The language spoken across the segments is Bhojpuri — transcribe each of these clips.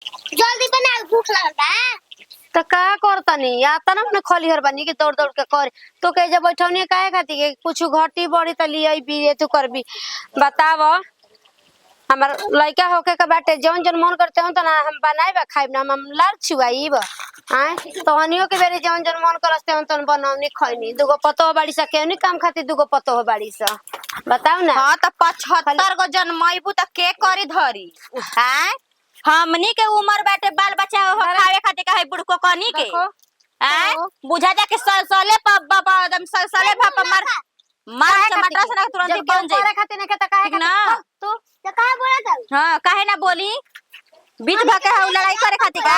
जल्दी बना, भूख लगल बा। तो का करतनी या तना न खलिहर बनी के दौड़ दौड़ के कर तो के जब बैठौनी काहे खाती के कुछ घटी बड़ी त लियई भी तू करबी बताव। हमर लइका होके के बाटे जौन जौन मन करते हो त ना हम बनाइबा खाइब ना हम लार छुआइब आय तो हनियो के बेरे जौन जौन मन करते हो तन बनौनी खइनी दुगो पतो बाड़ी सा केनी काम खाती दुगो पतो बाड़ी सा बताऊ ना। हां त 75 गो जन्मइबू त के करी धरी हैं। हमनी के उम्र बाटे बाल बच्चा हो खावे खातिर काहे बुड़को कनी के हैं बुझा जा के सलसले बाबा एकदम सलसले भाप मार मार टमाटर से तुरंत ही बन जाई खातिर नहीं के त काहे ना तू तो काहे बोला था? हां काहे ना बोली बीच भके हउ लड़ाई करे खातिर का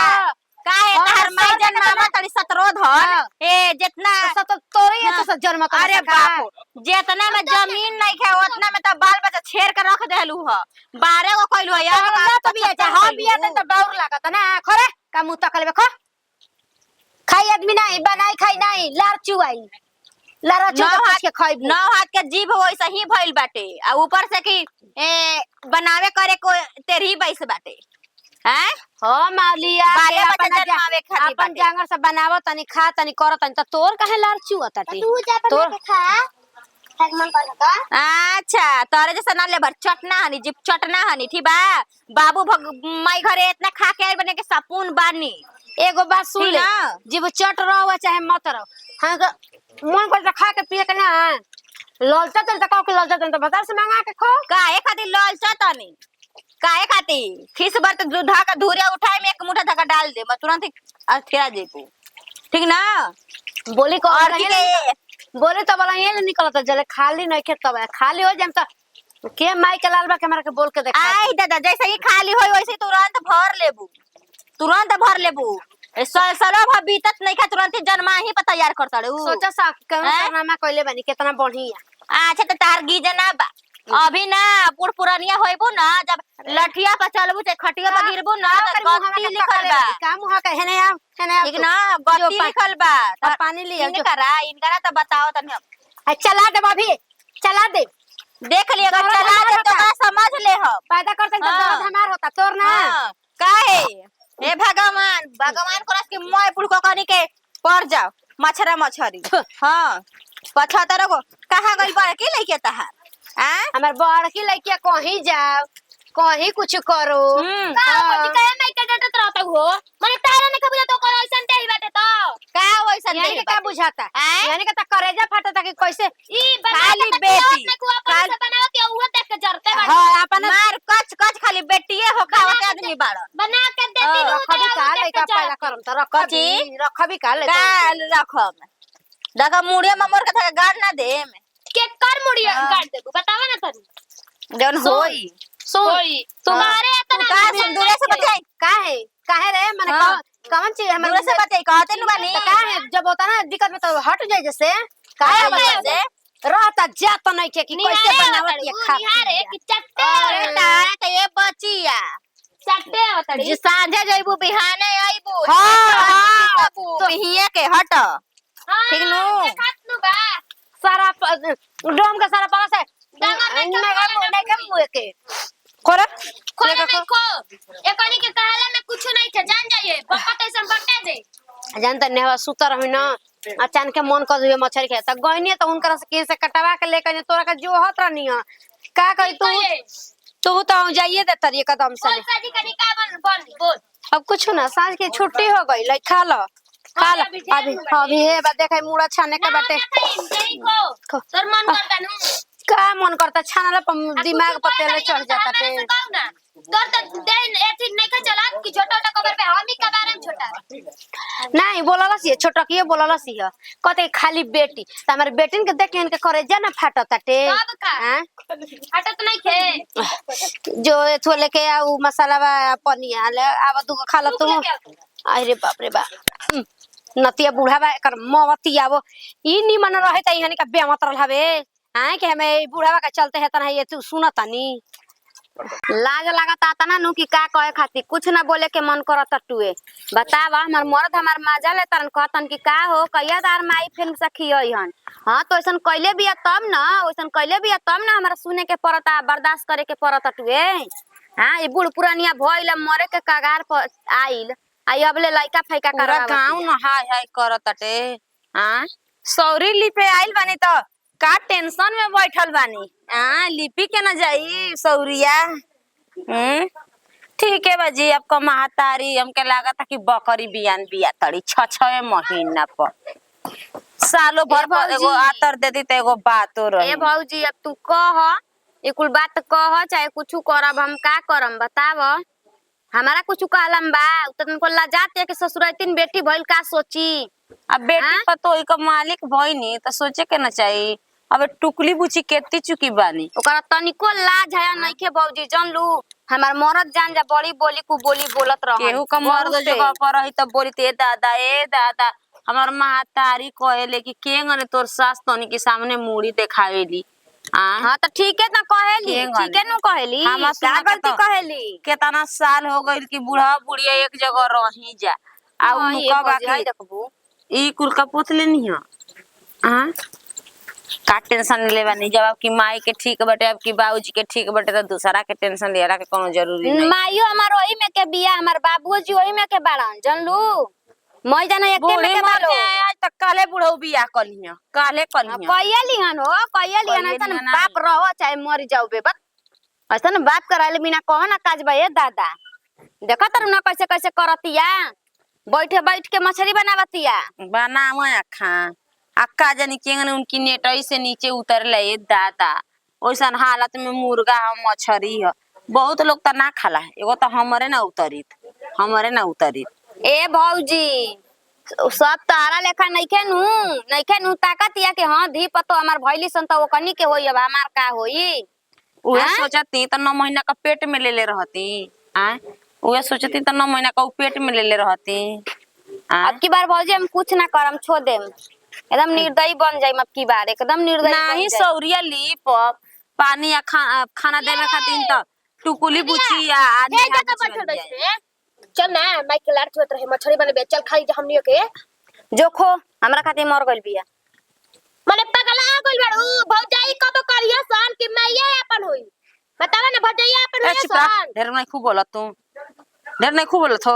काहे तहर माई जन मामा तड़ी सतरोध हन ए जितना सब तोरे ये तो जन्म कर अरे बाप जितना में जमीन नहीं है उतना में तो बाल बच्चा छेड़ के रख देलू ह 12 गो कइलू है यार तो बिया जा हां बिया त बाउर लागत ना खरे का मुंह तकले बे ख खाई आदमी नहीं बनाई खाई नहीं लार चुआई लार चुआ के खाई नौ हाथ के जीभ वैसे ही भइल बाटे आ ऊपर से कि बनावे करे को तेरी बैस बाटे हैं हो मालिया बाले बच्चा जन्मावे खातिर अपन जांगर से बनावो तनी खा तनी करो तनी त तोर काहे लार चुआ ताटी तू जा बना के खा। खाए मन कर का? अच्छा तोरे जैसा ना लेबर चटना हनी जीप चटना हनी ठीक बा बाबू माई घरे इतना खा के आइल बने के सपून बानी एगो बात सुन ले जीव चट रहो चाहे मत रहो हां मन कर खा के पिए के ना ललचा त का के ललचा त बाजार से मंगा के खो काहे खातिर ललचा तनी काहे खातिर खिस बर त दूधा का धुरिया उठाए में एक मुठा धक्का डाल दे मैं तुरंत अथिया जेबू ठीक ना बोली को और के बोले तो बोला ये निकलत जले खाली नहीं खेत तब खाली हो जाम त के माई के लालबा के हमरा के बोल के देखा आई दादा जैसे ही खाली होई वैसे तुरंत भर लेबू सलो भ बीतत नहीं खा तुरंत ही जन्मा ही पर तैयार कर तड़ू सोचा सा करनामा कइले बनी कितना बढ़िया अच्छा त तार गीजना बा अभी ना पुरनिया होइबू ना जब लठिया पर चलबू ते खटिया पर गिरबू ना त गति लिखल बा का मुहा के हेने आ ठीक ना गति लिखल बा त पानी लिया जो इनकरा त बताओ तनी चला दे अभी चला दे देख लिया अगर चला दे तो का समझ ले हम पैदा करते तो दर्द हमार होता तोर ना काहे हे भगवान भगवान कोरस के मोय पुड़को कनी के पर जाओ मछरा मछरी हां 75 गो कहां गइल बा के लेके तहार हैं हमर बड़की लइका कहीं जाओ कहीं कुछ करो का होती काहे मैं के डटत रहता हो माने तारा ने कबूला तो कर ऐसन देही बाटे तो का वैसन यानी के का बुझाता यानी के त करेजा फाटता कि कैसे ई खाली बेटी खाली बनाओ के उहो देख के जरते बाटे हां अपन मार कच कच खाली बेटिए हो खावत आदमी बाड़ बना के देती नु रखबी का लइका पैदा करम त रखबी का लइका काल रखम दादा मुड़िया ममर के गाड़ ना दे के कर मुड़िया गाड़ देबू बतावा ना तनी जौन होई सोई तुम्हारे इतना का दूरे से बताई काहे रे माने कौन चीज हमर दूरे से बताई कहते नु बानी काहे जब होता ना दिक्कत में तो हट जाए जैसे काहे बजे रहता जात नहीं के कि कैसे बनावत ये खा निहारे कि चट्टे अरे तारा के ये बचिया चट्टे होतड़ी जे सांझे जइबू बिहाने आइबू हां तो हिया के हट ठीक नु खात नु बा सारा डोम का सारा पास है नहीं के मुए के कोरा खोले नहीं खो एकनी के कहले में कुछ नहीं थे जान जाइए बकत ऐसा बकते दे जानता नहीं सुतर रही ना अचानक के मन कर दिए मछली के त गइनी त उनकर से केस कटवा के लेकर तोरा का जो होत रहनी का कही तू तो जाइए दे तरी कदम से बोल साजी कनी का बन बोल अब कुछ ना सांझ की छुट्टी हो गई ले खा लो अभी है बा देखे मुड़ा छाने के बाटे नहीं खो तोर मन करता नु का मन करता छानला पर दिमाग पर तेल चढ़ जाता पे तोर त देन एथि नहीं का चला कि छोटा छोटा कबर पे हम ही का बारे में छोटा नहीं बोलला सी छोटा किए बोलला सी कहते खाली बेटी त हमर बेटिन के देख इनके करे जा ना फाटत ताटे सब का हां हटत नहीं खे जो थो लेके आऊ मसाला बा पनिया ले आब तू खा ल तू अरे बाप रे बाप नतिया बूढ़ा बा कर मवती आवो ई निमन रहे त इहनी का बेमत रहल हवे हां के हमें बूढ़ा का चलते है तना ये तू सुनतानी लाज लागत आता ना नु कि का कहे खाती कुछ ना बोले के मन करत टुए बतावा हमर मर्द हमर माजा ले तरन कहतन कि का हो कहिया दार माई फिल्म सखी हन हां तो ऐसन कइले बिया तब ना ओइसन कइले बिया तब ना हमरा सुने के पड़ता बर्दाश्त करे के पड़ता टुए हां ये बूढ़ पुरानिया भइल मरे के कगार पर आइल आई अबले लइका फैका पूरा करवा गांव न हाय हाय करताटे। हां सौरी लिपे आइल बानी तो का टेंशन में बैठल बानी। हां लिपि के न जाई सौरिया। ठीक है बाजी आपका महातारी हमके लागत कि बकरी बियान बिया तड़ी 6 महीना पर सालों भर पर एगो आतर दे दी त एगो बातो रही। ए भौजी अब तू कह ये कुल बात कह चाहे कुछ करब हम का करम बताव हमारा कुछ कहलम बा त तुमको लजाते कि ससुरातीन बेटी भइल का सोची। अब बेटी पतोही का मालिक भइनी त सोचे के न चाहिए। अब टुकली बुची केती चुकी बानी ओकरा तनिको लाज है नइखे भौजी जानलू हमार मरद जान जा बड़ी बोली कु बोली बोलत रह केहू का मर्द जगह पर रही त बोली ए दादा हमार महातारी कहेले कि केंगने तोर सास तनी के सामने मुड़ी देखावेली। हां त ठीक है ना कहेली केंगने? ठीक है नु कहेली हमार का सुना के गलती तो कहेली केतना साल हो गइल कि बूढ़ा बुढ़िया एक जगह रही जा आ हाँ, उनु ये कब भौजी, हाय आके देखबू ई कुल का पुतले नहीं है। हां का टेंशन ले बानी जब आपकी माई के ठीक बटे आपकी बाबूजी के ठीक बटे तो दूसरा के टेंशन लेला के कोनो जरूरी नहीं। माइयो हमार ओही में के बिया हमार बाबूजी ओही में के बाड़न जानलू मैं जाना एके में बूढ़ी के मर बालो जाए आज तक काले बुढ़ऊ बियाह कलिया काले कलिया कहिया लिहन हो कहिया लिहन कहिया ऐसन लिहन बाप रहो चाहे मर जाओ बेबत ऐसन बाप कराले बिना कहो ना काज बा ए दादा देखा तर ना कैसे कैसे करतिया बैठे बैठ के मछली बनावतिया बनावा अखा अक्का जानी केंगने उनकी नेटई से नीचे उतर ले दादा ओइसन हालत में मुर्गा हम मछरी ह बहुत लोग त ना खाला एगो त हमरे ना उतरित ए भौजी सब तारा लेखा नइखे नु ताकतिया के हां धी पतो हमार भइली सन त ओकनी के होई अब हमार का होई उहे हाँ? सोचती त 9 महीना का पेट में ले रहती। आ उहे सोचती त 9 महीना का पेट में ले रहती। अब की बार भौजी हम कुछ ना करम छोड़ देम एकदम निर्दयी बन जाइम अब की बार एकदम निर्दयी नाही बन जाइम सौरिया लीप पानी या खाना देवे खातिर त टुकुली बुची या आदमी हे जगह बैठल रही रे चल ना माइक के लाड़ चोत रहे मछली बने चल खाई जा हमनियो के जोखो हमरा खातिर मर गइल बिया मने पगला गइल बाड़ू भौजाई कब करिया सन कि मैं ये अपन होई बतावा ना भौजाई अपन होई सन ढेर नहीं खूब बोलत तू ढेर नहीं खूब बोलत हो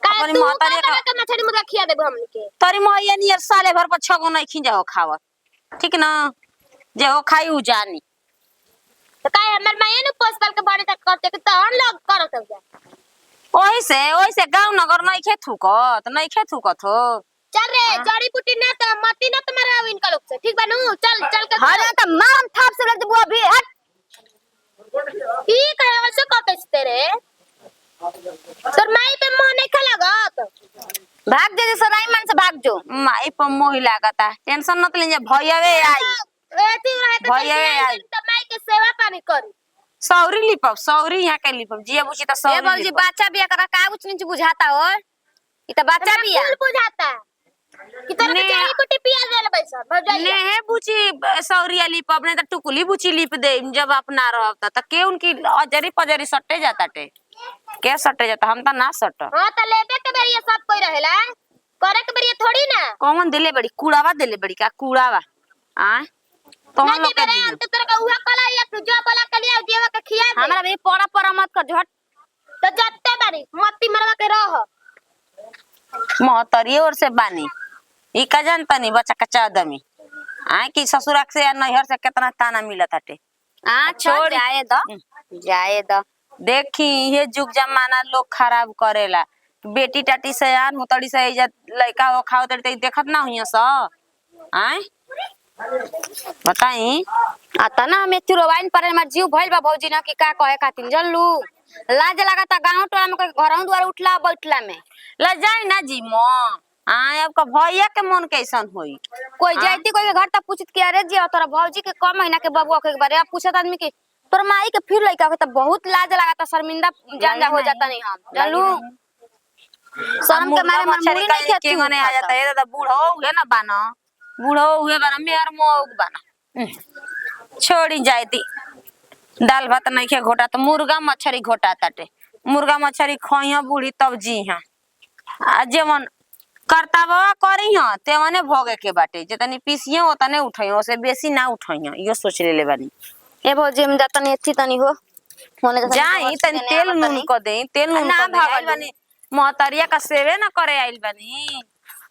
का अपनी तू महतारी का के मछली मुर्गा खिया देबो हमनी के तोरी मैया नियर साले भर पर 6 गो नहीं खी जाओ खावत ठीक ना जे हो खाई उ जानी तो काय हमर माये ने पोस्टल के बड़े तक करते के तहन लोग करत हो ओही से गांव नगर नहीं खे थूकत हो चल रे जड़ी बूटी ना त मती ना तुम्हारा इनका लोग से ठीक बानू चल चल के अरे त मारम थाप से लग बुआ भी हट ई कहे वैसे कहते रे तोर माई पे मोह नहीं खलगत भाग जे सराई मन से भाग जो माई पर मोही लागता टेंशन मत लीजिए भैयावे आई एती रहे के भैया आई त माई के सेवा पानी करी सौरी लिपब सौरी यहाँ के लिपब जिया बुची त ए सौरी बाबूजी लिपब बच्चा बिया करा का कुछ नहीं बुझाता हो ई त बच्चा बिया फूल बुझाता कि तोर के ने- जड़ी बूटी पिया देले पैसा भौजाई नेहे बुची सौरिया लिपब नहीं त टुकुली बुची लिप दे जब अपना रहता त के उनकी अजरी पजरी सट्टे जाता टे के सट्टे जाता हम त ना सट हां त लेबे के बेरिया सब कोई रहेला करे के बेरिया थोड़ी ना कौन दिले बड़ी कूड़ावा दिले बड़ी का कूड़ावा आ तो हम नहीं लोग के बेरे दिले। हम तो तेरे का उहा कला या तू जो बोला के लिए देवा के खिया दे हमरा भी पड़ा मत कर झट तो जत्ते बारी मत्ती मरवा के रह मोहतरी और से बानी ई का जानता नहीं बच्चा कच्चा आदमी आ कि ससुरा से या नैहर से कितना ताना मिलत हटे अच्छा छोड़। जाए द देखी ये जुग जमाना लोग खराब करेला बेटी टाटी से आन होतड़ी से इज्जत लइका हो खाओ तड़ी देखत ना हुइया स आय बताई आता ना हमें तिरोवाइन पर हमार जीव भइल बा भौजी ना कि का कहे खातिर जानलू लाज लागता गांव टोला में घरौं द्वार उठला बैठला में ल जाई ना जी मो आय आपका भैया के मन कैसन होई कोई जाती कोई के घर तक पूछत कि अरे जी तोरा भौजी के क महीना के बबुआ के बारे अब पूछत आदमी के तोर माई के फिर लइका के त बहुत लाज लागता शर्मिंदा जान हो जाता नहीं हम जानलू शर्म के मारे मन मुड़ी नहीं खेती केंगने आ जाता है दादा बूढ़ो हुए ना बाना मेहर मोग बाना छोड़ी जाए दी दाल भात नहीं खे घोटा तो मुर्गा मछली घोटा ताटे मुर्गा मछली खोइया बूढ़ी तब जी हां आ जेवन करतावा करी हां तेवने भोगे के बाटे जतनी पीसियो ओतने उठइयो से बेसी ना उठइयो यो सोच लेले बानी ए भौजी हम जाता नहीं अच्छी तनी हो फोन के जाई तनी तेल नून क दे, तेल नून ना क दे। आइल भगलू। बानी मोहतरिया का सेवे न करे आइल बानी।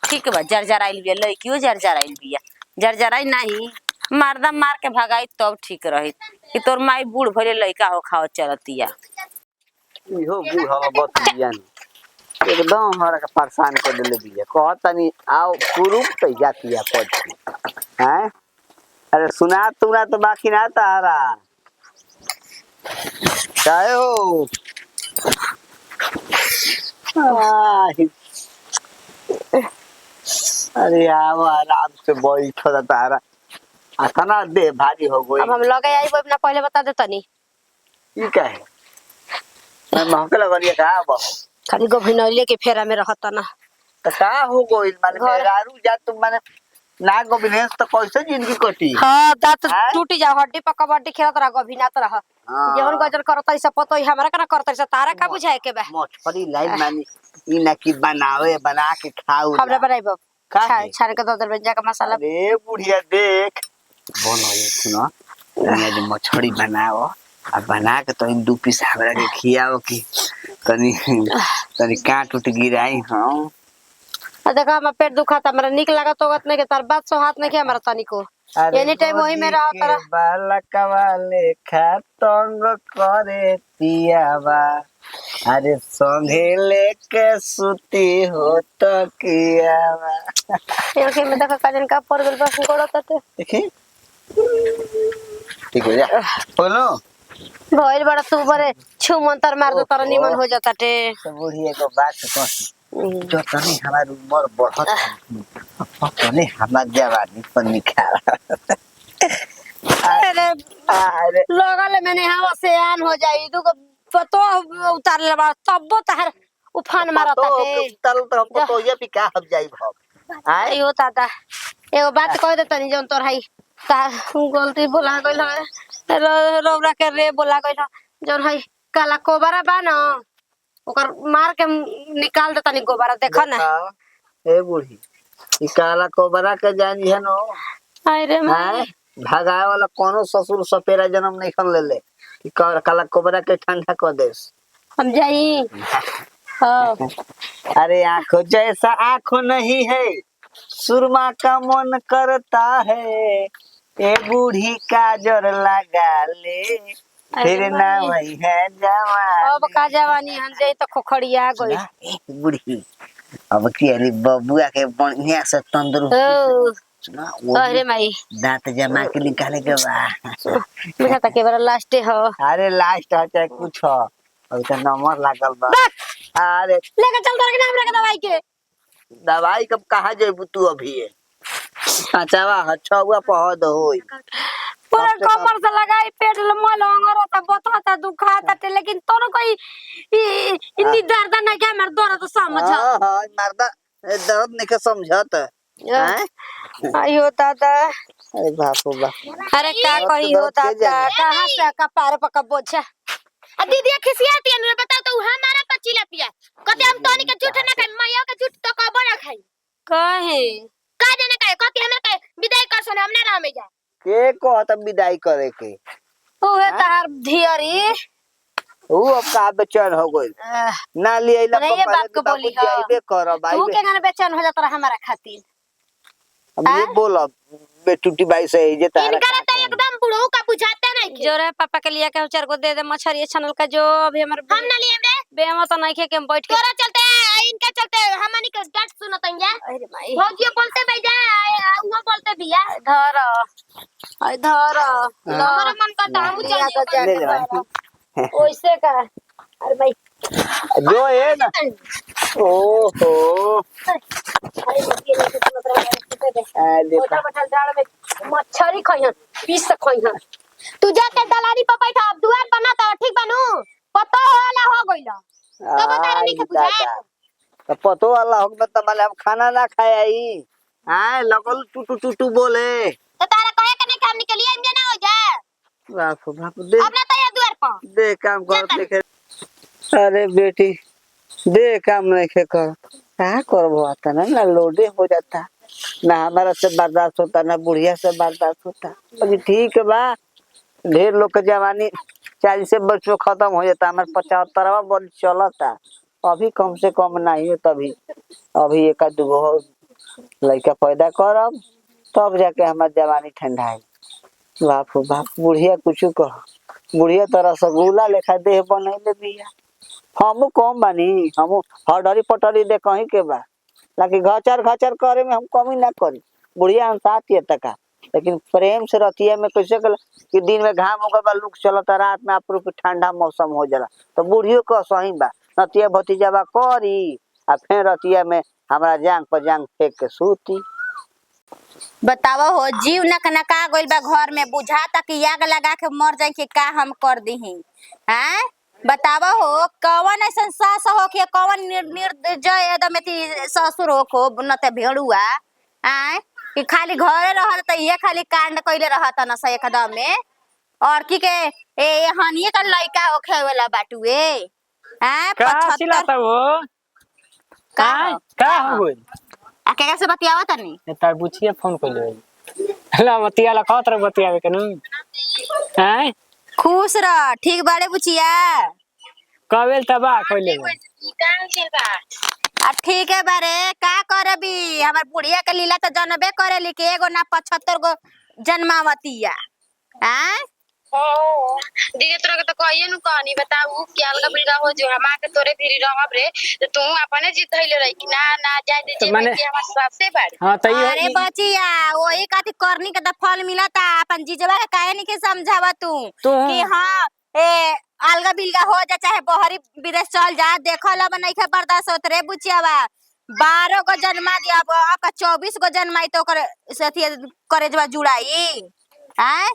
ठीक बा, जरजर आइल बिया, लइकियो जरजर आइल बिया। जरजराई नहीं मर्दा मार के भगाई तब ठीक रही कि तोर माई बूढ़ भले लइका हो खाओ चलतिया। इहो बूढ़ हवा बतिया एकदम हमरा के परेशान कर देले बिया। कहतनी आओ कुरुप त जातिया पछी हैं। अरे सुना तुना तो बाकी ना तारा चाहे हो। आही, अरे आओ आराम से बैठो तारा अतना दे भारी हो गई। अब हम लगे आई वो अपना पहले बता दे तनी। ई का है मैं महके लगलिए का अब खाली गोभिनौले के फेरा में रहता ना। त का हो गइल माने मेहरारू जा तुम माने ना गोबिनेश तो कैसे जिंदगी कटी। हां दांत हैं? टूटी जा, हड्डी पर कबड्डी खेलत रह, गोभिनात रह। हाँ। जेहन गजर करत ऐसा पतो हमरा का ना करत ऐसा तारा का बुझाए के बा। मछली लाइन मानी ई ना की बनावे बना के खाऊ हमरा बनाइबो का है? छान के दो दरबंजा का मसाला। अरे बुढ़िया देख बोलो ये सुनो ये जो मछली बनाओ अब बना के तो इन दू पीस हमरा के खियाओ की तनी तनी काट उठ गिराई हम। आ देखा हमरा पेट दुखाता, हमरा निक लागत होगत नहीं के तार बात सो हाथ नहीं के हमरा तनी को। एनी टाइम वही में रहा तारा बालकवा लेखा तंग करे पियावा। अरे संगे लेके सुती हो तो कियावा। एके में देखा काजन का पर गल बस गोड़ो तते देखी ठीक हो जा बोलो भइल बड़ा तू बरे छु मंतर मार दो तारा निमन हो जाता टे। तो बुढ़िया को बात कह जो तनी हमार उम्र बढ़त तनी हमार जवानी पर निखार। अरे अरे लगल मैंने हवा से आन हो जाई दुगो पतो उतार ले बा तब तहर उफान मारता टे। तल तो तो ये भी का हम जाई भाव आए आयो दादा एगो बात कह दे तनी जौन तोर हई ता गलती बोला गइल है रोबरा के रे बोला गइल है जौन हई काला कोबरा बा न ओकर मार के निकाल दे तनी गोबरा देखा ना। ए बूढ़ी ई काला कोबरा के जानी है नो अरे हैं भगाए वाला कोनो ससुर सपेरा जन्म नहीं खन लेले कि काला कोबरा के ठंडा कर देस। हम जाई हां अरे आंखों जैसा आंखों नहीं है सुरमा का मन करता है ए बूढ़ी काजर लगा ले फिर ना वही है जवान। अब का जवानी हम जाई त खोखड़िया गई बूढ़ी अब की अरे बबुआ के बढ़िया से तंदुरुस्त सुना वो अरे माई दांत जमा के निकाले के बा। मुझे तक बड़ा लास्ट हो। अरे लास्ट है चाहे कुछ हो अभी तो नंबर लागल बा। अरे लेके चल तोरा के नाम रख दवाई के दवाई कब कहाँ जेबू तू अभी है पांचवा हछवा पहद होई पूरा कमर से लगाई पेट मल अंगर होता बतता दुखाता टे लेकिन तोरो कोई इतनी दर्द नहीं क्या मर दर्द तो समझ। हां हां मर्दा दर्द नहीं के समझत हैं। आयो दादा अरे बाप रे बाप अरे का कही हो दादा कहां से कपार पका बोझा आ दीदी खिसियाती है ना बताओ तो हमारा पचिला पिया कहते हम तोनी के झूठ ना खाई मैया के झूठ तो कबो ना खाई कहे का देने का कहते हमरा के विदाई कर सोना हमने राम में जा के कहत विदाई करे के ओहे तार धियरी वो अब का बेचैन हो गई ना लिए ला नहीं ये बात को बोली हां जाइबे कर भाई तू के गाना बेचैन हो जात रहा हमारा खातिर। अब ये बोल बेटूटी बाई से जे तारा इनका तो एकदम बुढ़ऊ का बुझाता नहीं के जोरे पापा के लिए के चार को दे दे मछरी चैनल का जो अभी हमारे हम ना लिए रे बेमा तो नहीं खे के हम बैठ के तोरा चलते इनका चलते हमनी के डांट सुनत जा अरे माई भौजी बोलते भाई जा वो बोलते बिया धर आई धर हमारा मन करता हम लिया तो चल ले ले भाई ओइसे का अरे भाई जो है ना ओहो अरे मोटा बठल झाड़ में मछरी खइहन पीस खइहन तू जाके दलारी पे बैठा अब दुआर बना तो ठीक बनू पतो होला हो गइला तब तारा नहीं के बुझा तो पतो वाला हो गया तो हम खाना ना खाए आई हां लगल टूटू टूटू बोले तो तारा कहे के नहीं काम निकलिए हम ना हो जा बाप बाप दे अब ना तो ये दुआर पर दे काम कर देखे। अरे बेटी दे काम नहीं के कर क्या करबो आता ना लोडे हो जाता ना हमारा से बर्दाश्त होता ना बुढ़िया से बर्दाश्त होता अभी ठीक बा ढेर लोग के जवानी 40 बच्चों खत्म हो जाता, हमारे 75वां बल चलता। अभी कम से कम नहीं है, तभी अभी एक आध दूगो लड़का पैदा करब, तब जाके हमार जवानी ठंडा है। बाप रे बाप, बुढ़िया कुछ कह, बुढ़िया तो रसगुल्ला लेखा देह बनैले बिया। हमू कम बानी, हमू हडरी पटरी दे कहीं के बा, लेकिन घचर घचर करे में हम कमी ना करी। बुढ़िया हम साथ ये तका, लेकिन प्रेम से रतिया में कैसे कल कि दिन में घाम होगा बा, लुक चलता, रात में आप ठंडा मौसम हो जाला, तो बुढ़ियो का सही बा। नतिया भतीजा बा करी, आ फिर रतिया में हमारा जांग पर जांग फेंक के सूती। बतावा हो, जीव नका गइल बा घर में, बुझाता कि आग लगा के मर जाए कि का हम कर दीही। हैं बतावा हो, कौन ऐसा सास हो कि कौन निर्दय एकदम एती ससुर हो को न ते भेड़ुआ। आय कि खाली घरे रहत त ये खाली कांड कइले रहत न स एकदम में, और की के ए हनिए का लइका होखे वाला बाटुए। हैं का 75 चिल्लाता वो? का का हो गइल? आ के से बतियावा तनी तार बुचिया फोन कइले भाई। हला बतियाला खतर बतियावे के न। हैं खुश रह, ठीक बाड़े बुचिया। कवेल तबा कइले बा। आ ठीक है बारे, का करबी, हमार बुढ़िया के लीला तो जनबे करेली कि एगो ना 75 गो जन्मावतिया। हैं दीदी तोरा के तो कहिए नु कहनी, बताऊ क्या अलगा बिलगा हो जो हमा के तोरे फिरी रहब रे, तो तू अपने जिद धइले रही कि ना ना जाय दे जे माने- कि हमार सबसे बाड़ी। हां त अरे बचिया, वही काती करनी के तो फल मिलता। अपन जीजवा के काहे नहीं के समझावा तू कि हाँ ए अलगा बिलगा हो जा, चाहे बहरी विदेश चल जा, देखल अब नहीं के बर्दाश्त होत रे बुचियावा। 12 गो जन्मा दिया, अब आपका 24 गो जन्माई तो कर सेथी करेजवा जुड़ाई। हैं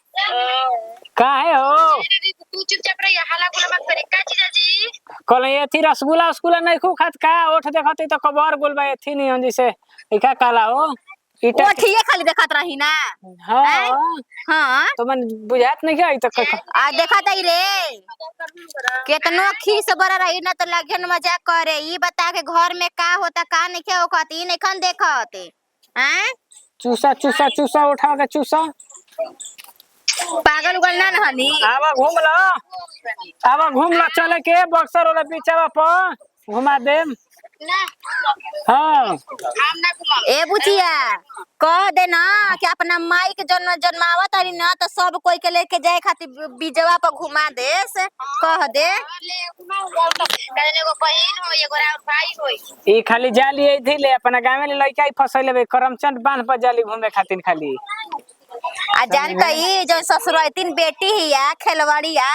काहे हो? तू चुपचाप रही, हल्ला गुला मत करे का जीजाजी। कल एथी रसगुल्ला उसगुल्ला नहीं खू खात का? ओठ देखत त कबर बोलबा एथी नहीं हन जैसे इका काला हो इटा। वो ठीक खाली देखत रही ना। हां हाँ तो मन बुझात नहीं है त आ देखा तई रे, केतनो खीस बरा रही ना तो लगन मजाक करे। ई बता के घर में का होता का नहीं के ओखत, ई नहीं खन देखत। हैं चूसा चूसा चूसा उठा के चूसा। पागल उगल ना हनी। आवा घूम ला, आवा घूम ला, चले के बक्सर वाला बीचवा पर घुमा देम। हाँ हम ना घुमाम। ए बुचिया, कह दे ना कि अपना माई के जन्मावा तारी ना तो सब कोई के लेके जाए खातिर बीजवा पर घुमा दे से कह दे। ले घुमाऊ कहले एगो बहिन हो, एगो और भाई होई। ई खाली जाली थी ले अपना गाँव में लड़का ही फंसैले बे, करमचंद बांध पर जाली घूमे खातिर खाली। आ जानता ही जो ससुरैतिन बेटी हिया खेलवाड़िया,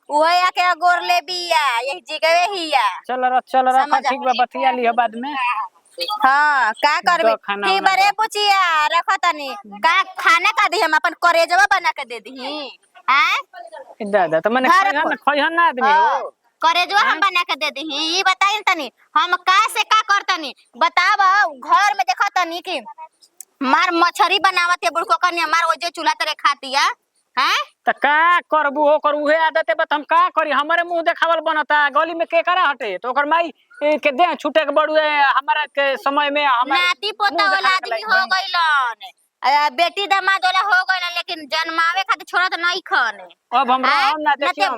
उहे आके गोरले बिया, यही जिगवे हिया। चल रख समझ ठीक बा, बतिया लियो बाद में। हाँ का करबे दो खाना ठीक वाना बरे बुचिया, रखो तनी का खाना का दी, हम अपन करेजवा बना के दे दी। हैं दादा तो मने घर खइहन ना आदमी हो। करेजवा हम बना के दे दी। ई बताई तनी हम का से का करतनी, बताव। घर में देखो तनी कि मार मछरी बनावत है बुड़को कनी, मार ओजे चूल्हा तरे खातिया। हैं त का करबू हो कर उहे आदत है, बत हम का करी? हमारे मुंह देखावल बनता, गली में के करा हटे तो ओकर माई के दे छूटे के बड़ुए हमारा के समय में हमारे नाती पोता मुंह वाला देखा के आदमी लायक हो गइलन, बेटी दामाद वाला हो गइलन, लेकिन जन्मावे खातिर छोड़त नहीं खने। अब हम रहम ना देखियो।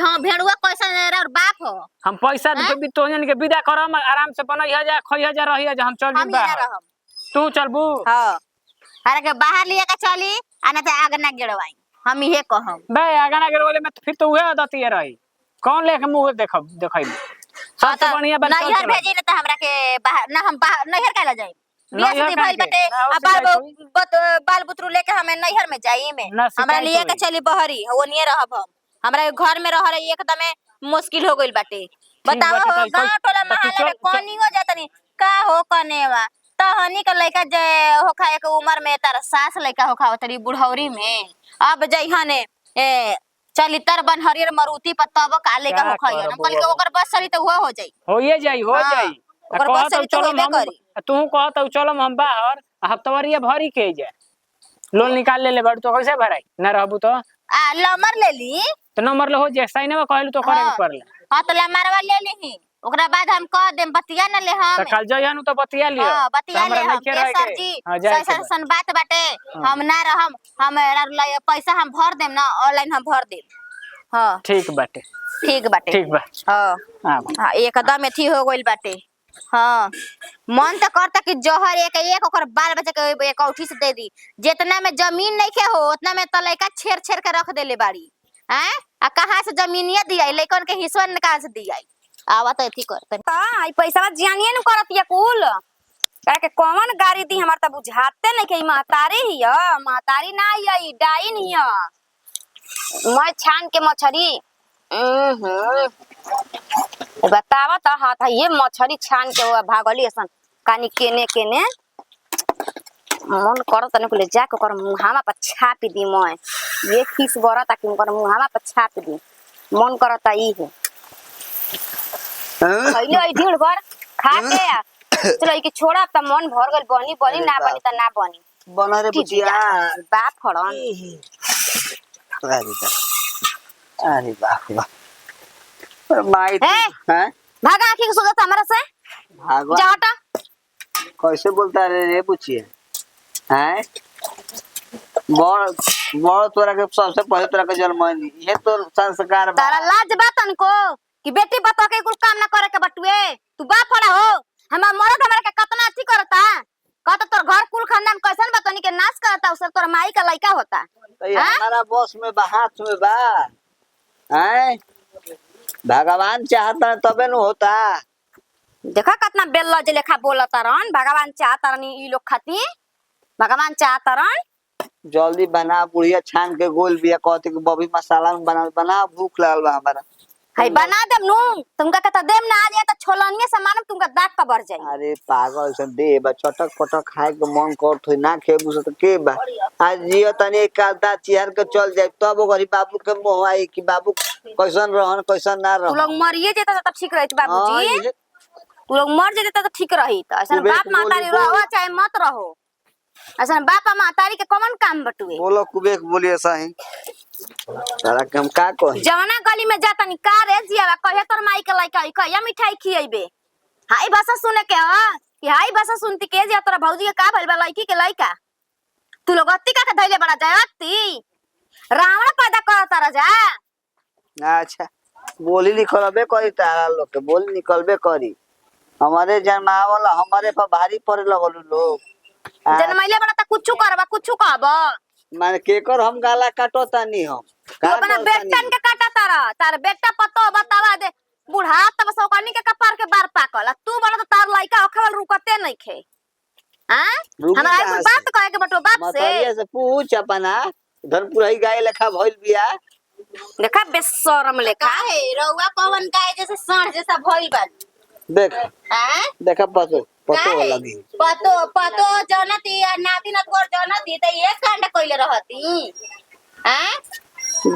हां भेड़ुआ कैसन और बाप हो। हम पैसा भी तोहन के विदा करम, आराम से बनई जा, खई जा, रही जा, हम चल हम जी ही ना बाहर। रहम। तू चलबू? हां अरे के बाहर लिए के चली, आ ना त आग ना गिरवाई, हम इहे कहम। बे आगाना के बोले में तो फिर तो उहे आदत ही रही, कौन लेके मुंह देखई सबसे बढ़िया बात चल नैहर चला। भेजी न त हमरा के बाहर ना, हम बाहर नैहर काला जाई। बियाह नैहर शादी काहे भइल के? बाटे, ना, आ उससे जाए कोई। बाल बुतरू लेके हमें नैहर में जाई में, ना हमरा शिकायत लिए के होई। चली बहरी, ओनिए रहब हम। हमरा घर में रह रही एकदम मुश्किल हो गइल बाटे। बताओ बाटे हो, तो गांव टोला तो तू मोहल्ला में चल- कोनी हो जातनी का हो कनेवा तहनी के लइका जे होखा एक उम्र में तार सास लइका होखा तरी बुढ़ौरी में, अब जइहने ए चलितर बन हरियर मरुति पर तब काले का का होखा हम करबो कहली कि ओकर बस चली त हुआ हो जाई। होइए जाई हो हाँ, जाई। ओकर बस चली त होइबे करी। तू कहत चलम हम बाहर, हफ्तवरिया भरी के जाए, लोन निकाल ले बड़ तो कैसे भराई ना रहबू तो? आ लमर ले ली। तो नंबर ले हो जे साइने में कहलू तो करे के पड़ला। हां तो लमरवा ले लीही, ओकरा बाद हम कह देम बतिया न ले हम। तो कल जइहनु तो बतिया लियो। हां बतिया ले हम के ए सर जी, हां जाए के सन बात बाटे, हम ना रहम, हम पैसा हम भर देम ना, ऑनलाइन हम भर देम। हाँ ठीक बाटे ठीक बाटे ठीक बा हाँ हाँ हाँ एकदम अथी हो गइल बाटे हाँ मन तो करता कि जौहर एक एक ओकर बाल बच्चा के एक औठी से दे दी जितना में जमीन नहीं के हो उतना में तलैका छेड़ छेड़ के रख देले बाड़ी हैं आ कहाँ से जमीनिया दिया लइकन के हिस्सा कहाँ से दिया आवा तो अथी कर ता ई पैसा जानिए न करतिया कुल का के कौन गाड़ी दी हमार त बुझाते नहीं के महतारी हिय महतारी ना हिय ई डाइन हिय मैं छान के मछरी बतावा त हाथ ये मछरी छान के वो भागली असन कानी केने केने मन करत न कुले जाके कर मुहामा पर छाप दी मैं ये खीस बरा ताकि कर मुहामा पर छाप दी मन करत ई है पहले आई ढीड़ भर खा के आ चलो ई के छोड़ा त मन भर गइल बनी बनी ना बनी त ना बनी बना रे बुचिया बाप फड़न अरे बाप रे माई है? हैं भागा आखी के सुगत हमरा से भागवा जा हटा कैसे बोलता रे बुचिया हैं बड़ बड़ तोरा के सबसे पहले तोरा के जन्म ये तो संस्कार बा तारा लाज बात अनको कि बेटी बता के कुछ काम ना करे के बटुए तू बाप फड़ा हो हमार मरद हमरा के कितना अच्छी करता कहता तोर घर कुल खानदान कैसन बतनी के नाश करता उसे तोर माई का लइका होता तो ये हमारा बॉस में बा हाथ में बा हैं भगवान चाहता है तबे न होता देखा कितना बेल्ला जे लेखा बोलता रन भगवान चाहता रन ई लोग खाती भगवान चाहता रन जल्दी बना बुढ़िया छान के गोल बिया कहते कि बबी मसाला में बना भूख लगल बा हमारा है बना देम नु तुमका कहता देम ना आ जाए त छोलनिए से मानम तुमका दाग का बढ़ जाई अरे पागल से दे बा चटक पटक खाए के मन करत होई ना खेबू से तो के बा आज जियो तनी एक कालता चिहर के चल जाए तब ओकरी बाबू के मोह आई कि बाबू कैसन रहन कैसन ना तू रहन लोग मरिए जेता तब ठीक रहित बाबूजी हाँ, ये- तू लोग मर जेता त ठीक रहित ऐसा तू बाप बेट मातारी बोली रहो चाहे मत रहो ऐसा बाप मातारी के कौन काम बटुए बोलो कुबेक बोलिए सही सारा के हम का कही जवना गली में जाता नी का रे जियावा कहे तोर माई के लइका कहिया मिठाई खियेबे हाई भाषा सुने के ह कि हाई भाषा सुनती के जिया तोरा भौजी के का भइल बा लइकी के लइका तू लोग अत्ती का के धइले बड़ा जायती रावण पैदा करत राजा अच्छा बोली निकलबे करी तारा लोग के बोली निकलबे करी हमारे जन्मावल हमारे पर भारी पड़े लगल लोग जनमैले बड़ा त कुछु करबा कुछु कहब माने केकर हम गाला काटो तानी हम तू अपना बेटन के काटा तार बेटा पतो बतावा दे बूढ़ा तब सौकनी के कपार के बार पाकल आ तू बड़ा तो तार लइका अखवल रुकते नहीं खे हां रुकी हमरा कहाँ एक से? बात कहे के बटो बाप से मतरिया से पूछ अपना धनपुर ही गाय लेखा भइल बिया देखा बेशरम लेखा काहे रउआ कौन गाय जैसे सांड जैसा भइल बा देख हैं देखा पतो पतो काहे लगी पतो पतो जनती या नाती नतगोर जनती त ये कांड कइले रहती हैं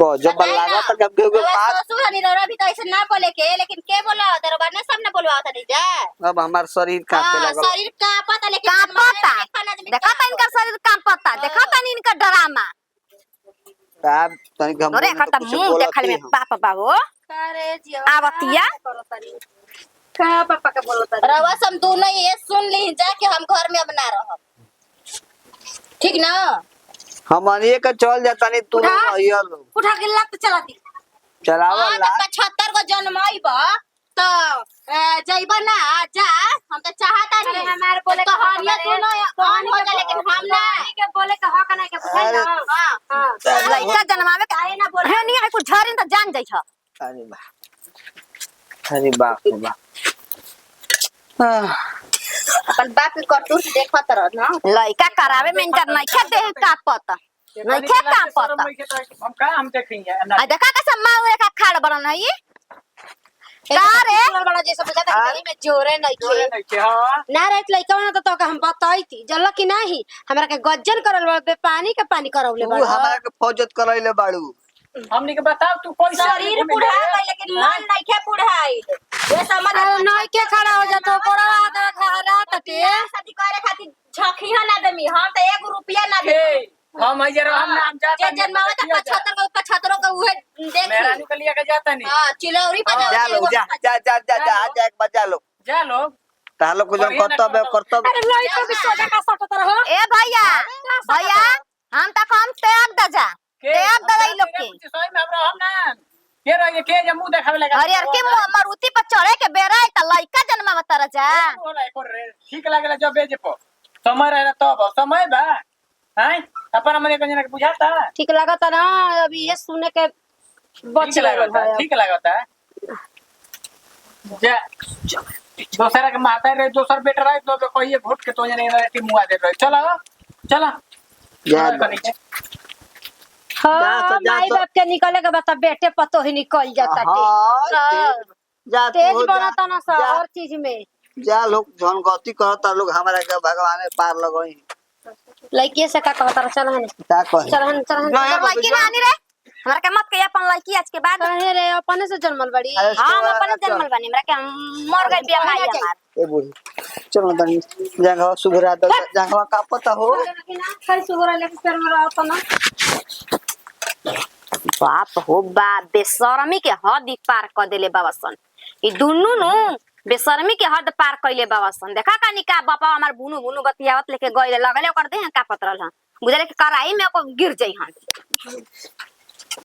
गजब लागा तक अब के पास ससुर हनी रौरा भी तो ऐसे ना बोले के लेकिन के बोला दरबार ने सब ने बोलवा था नहीं जा अब हमार शरीर कांपे हाँ, लगल शरीर का पता लेकिन कांपता देखा ता इनका शरीर कांपता देखा ता इनका डरामा साहब तनी हम अरे खता मुंह देखल में पापा बाबू अरे जिया आवतिया का पापा के बोलता रवा सम तू नहीं ये सुन ली जा के हम घर में अब ना रहब ठीक ना हमनिए के चल जाता नहीं तू अइया लोग उठा के लत चला दी चलावा हां ला 75 को जन्माइबा तो जइबा ना जा हम तो चाहता नहीं हमारे बोले तो कहानियां सुनो कौन हो जा लेकिन हम ना के बोले के हक नहीं के बुझाई अरे, ना हां लइका जन्मावे के आए ना बोले नहीं है कुछ झरिन त जान जाई छ अरे बाप रे बाप अपन बाप के करतूत देखत रह ना लइका करावे में इनकर नहीं खे देह का पता नहीं खे का पता हम का हम देखेंगे आ देखा कैसे माँ का खाड़ बनल है ये का रे बड़ा जैसा बुझाता है गली में जोरे नहीं जोरे नहीं के हां ना रहत लइका ना तो हम बताई थी जल्ला कि नहीं हमरा के गज्जन करल बा पानी के पानी करौले तू हमारा के फौजत करैले बाड़ू हमनी के बताओ तू कौन शरीर बुढ़ा गई लेकिन मन नहीं के बुढ़ाई ये समझ नहीं के खड़ा हो जा तो कोरा रात के शादी करे खातिर झखिया ना देमी हम तो 1 रुपया ना दे हम है जरा हम नाम जाता जे जन्मावे त 75 को उहे देख मेरा नु के लिए के जाता नहीं हां चिलौरी पर जा लो जा जा जा जा जा आज एक बजा लो जा लोग तालो को जो कर्तव्य अरे लइका भी सोजा का सट तर हो ए भैया भैया हम त कम त्याग द जा त्याग द ई लोग के सही में हमरा हम ना के रह के जे मुंह देखावे लगा हरियर के मारुति पर चढ़े के बेरा है त लइका जन्मा बता जा होला एको रे ठीक लागेला जब बेजे पर समय रहे तब समय बा हैं अपन हमरे कन्या के बुझाता ठीक लगता ना अभी ये सुने के बच लगल है ठीक लागता जा दोसरा के माता रे दोसर बेटा रहे तो कहिए घोट के तो जने रे मुआ दे रहे चला चला जा हाँ माई बाप के निकले के बता बेटे पतो ही निकल जाता हाँ, जा तू तेज हो, बनता ना सब जा। हर चीज में जा लोग जौन गति करता लोग हमारा के भगवान पार लगई लड़की से का कहता चल हन का कहे चल हन लइकी ना आनी रे हमरा के मत के अपन लइकी आज के बाद कहे रे अपने से जन्मल बड़ी अरे हां हम चल, अपन चल। जन्मल बनी हमरा के मर गई बिया माई हमार ए बूढ़ी चलो तनी जगह सुघरा दो जगह का पता हो खाली सुगरा लेके पेड़ में रहता ना बाप हो बाप बेशरमी के हद ही पार कर देले बाबा सन ई दुनु नु बेशरमी के हद पार कइले बाबा सन देखा कानी का बापा हमार बुनु बुनु बतियावत लेके गइले लगले ओकर देह का पतरल ह बुझले के कराई में गिर जाई हन